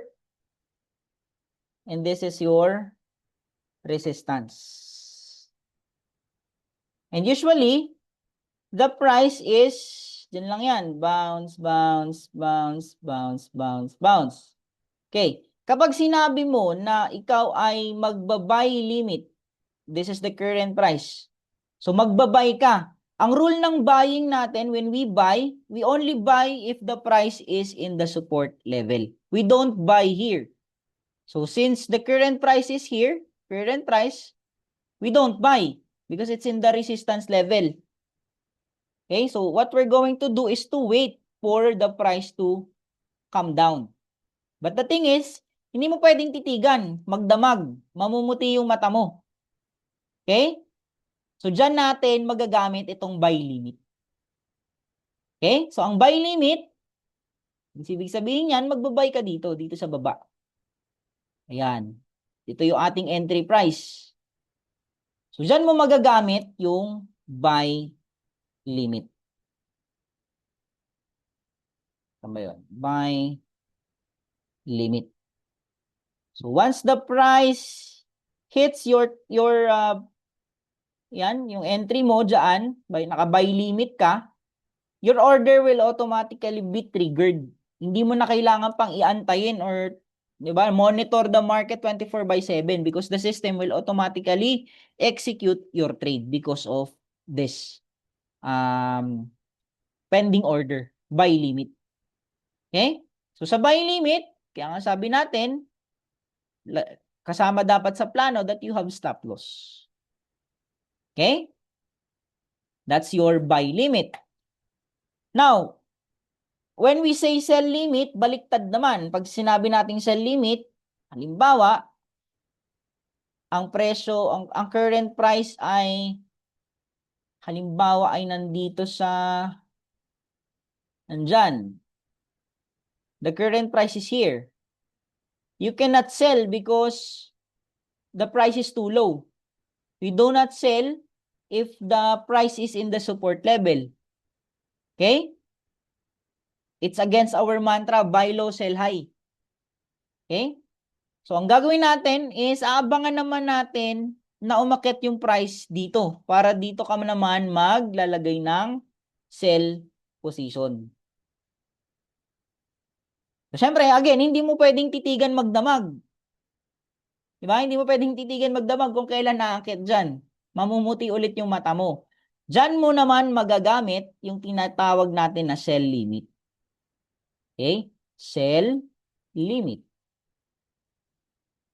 and this is your resistance. And usually, the price is, dyan lang yan, bounce, bounce, bounce, bounce, bounce, bounce. Okay, kapag sinabi mo na ikaw ay magbabuy limit, this is the current price. So magbabuy ka. Ang rule ng buying natin, when we buy, we only buy if the price is in the support level. We don't buy here. So since the current price is here, current price, we don't buy because it's in the resistance level. Okay, so what we're going to do is to wait for the price to come down. But the thing is, hindi mo pwedeng titigan, magdamag, mamumuti yung mata mo. Okay? So, dyan natin magagamit itong buy limit. Okay? So, ang buy limit, ibig sabihin yan, magbabuy ka dito sa baba. Ayan. Ito yung ating entry price. So, dyan mo magagamit yung buy limit. Saan ba yun? Buy limit. So, once the price hits your yan, yung entry mo dyan, naka-buy limit ka, your order will automatically be triggered. Hindi mo na kailangan pang iantayin or, di ba, monitor the market 24/7 because the system will automatically execute your trade because of this pending order, buy limit. Okay? So, sa buy limit, kaya nga sabi natin, kasama dapat sa plano that you have stop loss. Okay? That's your buy limit. Now, when we say sell limit, baliktad naman. Pag sinabi nating sell limit, halimbawa, ang presyo, ang current price ay, halimbawa ay nandito sa, nandyan. The current price is here. You cannot sell because the price is too low. We do not sell if the price is in the support level. Okay? It's against our mantra, buy low, sell high. Okay? So, ang gagawin natin is, aabangan naman natin na umakyat yung price dito. Para dito ka naman maglalagay ng sell position. So, syempre, again, hindi mo pwedeng titigan magdamag. Diba? Hindi mo pwedeng titigan magdamag kung kailan naakyat dyan. Mamumuti ulit yung mata mo. Dyan mo naman magagamit yung tinatawag natin na sell limit. Okay? Sell limit.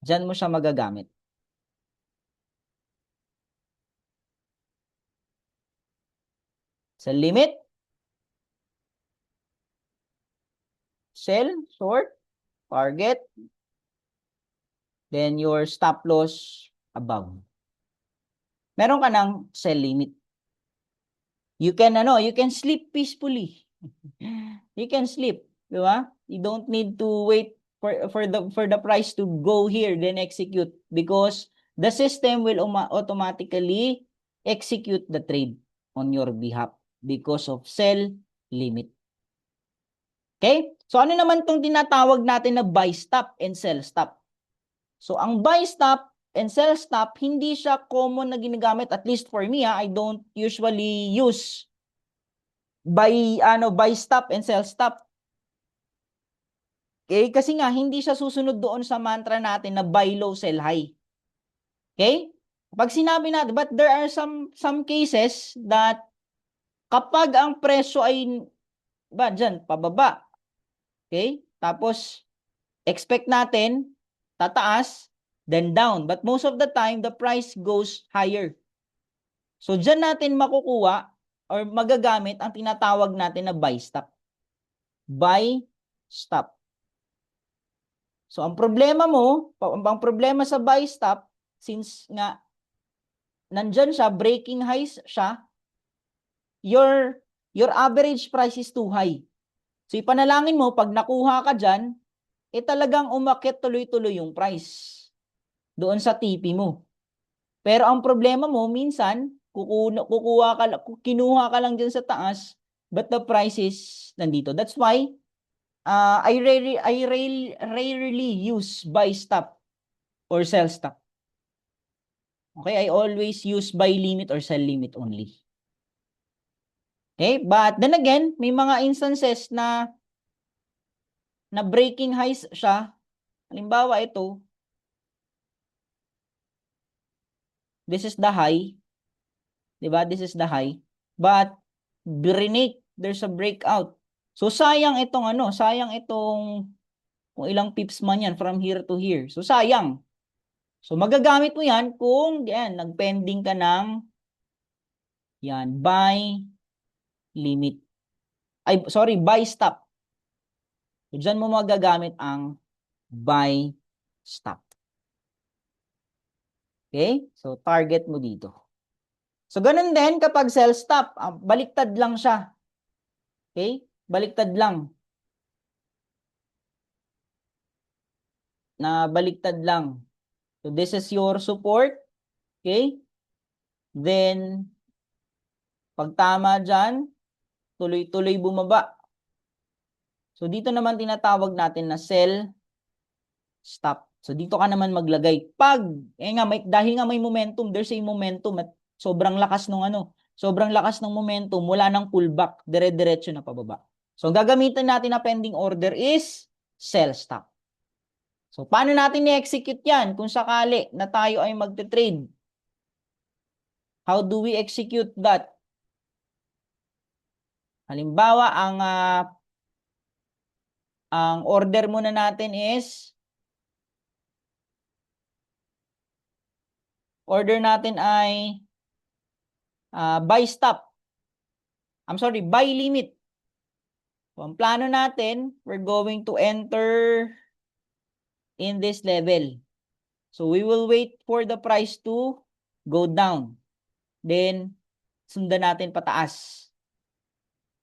Dyan mo siya magagamit. Sell limit. Sell, short, target. Then your stop loss above. Meron ka ng sell limit. You can sleep peacefully. You can sleep, di ba? You don't need to wait for the price to go here then execute because the system will automatically execute the trade on your behalf because of sell limit. Okay? So ano naman tong tinatawag natin na buy stop and sell stop? So ang buy stop and sell stop, hindi siya common na ginagamit, at least for me, I don't usually use buy stop and sell stop. Okay? Kasi nga, hindi siya susunod doon sa mantra natin na buy low, sell high. Okay? Pag sinabi natin, but there are some cases that kapag ang presyo ay dyan, pababa. Okay? Tapos, expect natin, tataas, then down. But most of the time, the price goes higher. So, dyan natin makukuha or magagamit ang tinatawag natin na buy stop. Buy stop. So, ang problema sa buy stop, since nga, nandyan siya, breaking highs siya, your average price is too high. So, ipanalangin mo, pag nakuha ka dyan, talagang umakyat tuloy-tuloy yung price doon sa TP mo. Pero ang problema mo, minsan, kinuha ka lang dyan sa taas, but the price is nandito. That's why, I rarely use buy stop or sell stop. Okay, I always use buy limit or sell limit only. Okay, but then again, may mga instances na breaking highs siya. Halimbawa ito, this is the high. Diba? This is the high. But, there's a breakout. So, sayang itong kung ilang pips man yan from here to here. So, sayang. So, magagamit mo yan kung nagpending ka ng buy limit. Buy stop. So, dyan mo magagamit ang buy stop. Okay? So, target mo dito. So, ganun din kapag sell stop. Baliktad lang siya. Okay? Baliktad lang. Baliktad lang. So, this is your support. Okay? Then, pag tama dyan, tuloy-tuloy bumaba. So, dito naman tinatawag natin na sell stop. So, dito ka naman maglagay. Dahil nga may momentum, there's a momentum at sobrang lakas ng momentum, wala nang pullback, dire-diretso na pababa. So, gagamitin natin na pending order is sell stop. So, paano natin i-execute yan kung sakali na tayo ay magte-trade? How do we execute that? Halimbawa, ang order muna natin is order natin ay buy stop. I'm sorry, buy limit. So, ang plano natin, we're going to enter in this level. So, we will wait for the price to go down. Then, sundan natin pataas.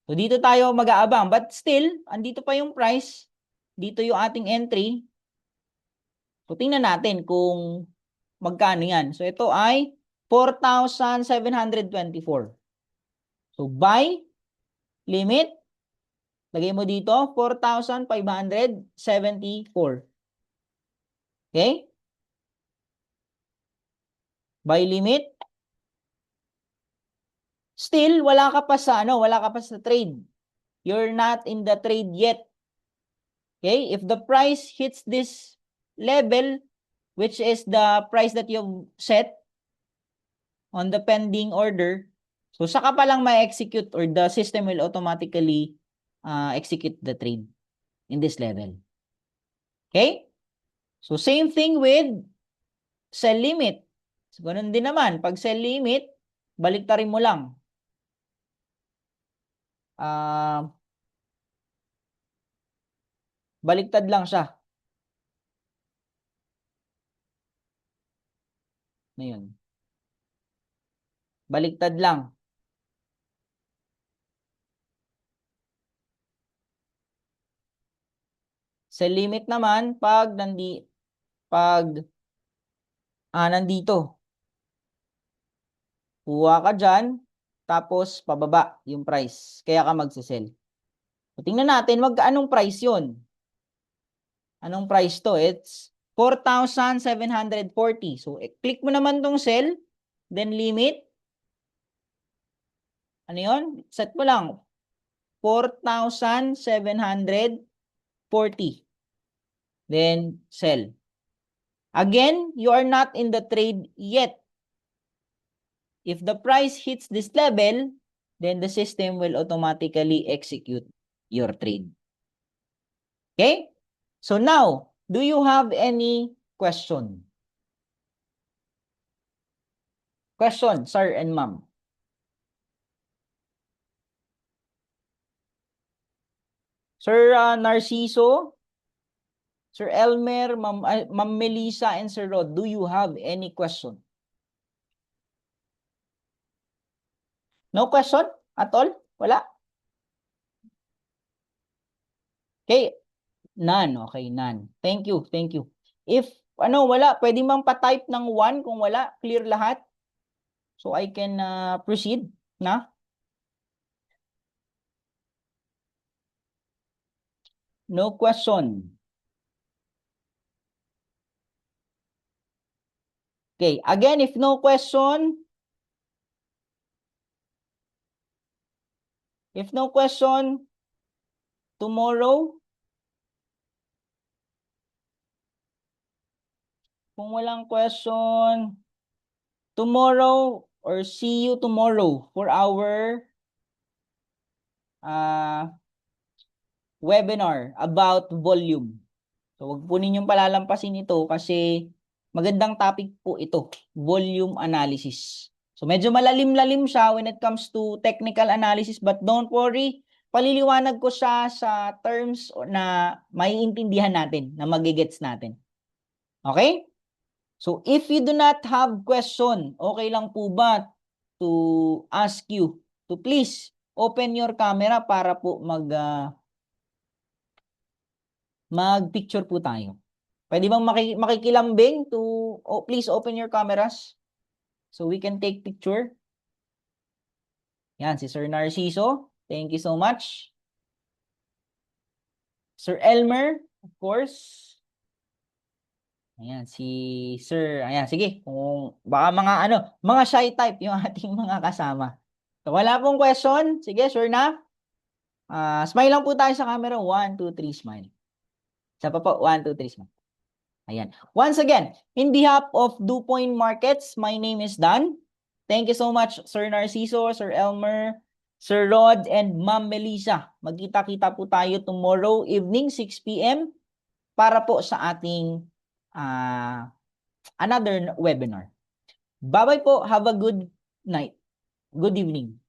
So, dito tayo mag-aabang. But still, andito pa yung price. Dito yung ating entry. So, tingnan natin kung magkano yan. So, ito ay 4,724. So, buy limit. Lagay mo dito, 4,574. Okay? Buy limit. Still, wala ka pa sa trade. You're not in the trade yet. Okay? If the price hits this level, which is the price that you've set on the pending order, so saka pa lang ma-execute or the system will automatically execute the trade in this level. Okay? So, same thing with sell limit. So, ganun din naman. Pag sell limit, baliktarin mo lang. Baliktad lang siya. Ngayon. Baliktad lang. Sell limit naman pag nandito. Kuha ka dyan, tapos pababa yung price. Kaya ka magsisell. So, tingnan natin, anong price yun? Anong price to? It's 4,740. So, click mo naman tong sell, then limit. Ano yun? Set mo lang. 4,740. Then, sell. Again, you are not in the trade yet. If the price hits this level, then the system will automatically execute your trade. Okay? So now, do you have any question? Question, sir and ma'am. Sir Narciso, Sir Elmer, Ma'am Melissa, and Sir Rod, do you have any question? No question at all? Wala? Okay. None. Okay, none. Thank you. Thank you. If wala, pwede mang pa-type ng 1 kung wala. Clear lahat. So I can proceed na. No question. Okay, again, if no question, tomorrow, kung walang question, tomorrow or see you tomorrow for our webinar about volume. So, wag po ninyong palalampasin ito kasi magandang topic po ito, volume analysis. So, medyo malalim-lalim siya when it comes to technical analysis, but don't worry, paliliwanag ko siya sa terms na maiintindihan natin, na magigets natin. Okay? So, if you do not have question, okay lang po ba to ask you to please open your camera para po mag-picture po tayo. Pwede bang makikilambing to please open your cameras so we can take picture? Yan, si Sir Narciso. Thank you so much. Sir Elmer, of course. Ayan, si Sir. Ayan, sige. Kung baka mga shy type yung ating mga kasama. So, wala pong question. Sige, sure na. Smile lang po tayo sa camera. 1, 2, 3, smile. Isa pa po. 1, 2, 3, smile. Ayan. Once again, in behalf of DuPoint Markets, my name is Dan. Thank you so much, Sir Narciso, Sir Elmer, Sir Rod, and Ma'am Melissa. Magkita-kita po tayo tomorrow evening, 6 p.m. para po sa ating another webinar. Bye-bye po. Have a good night. Good evening.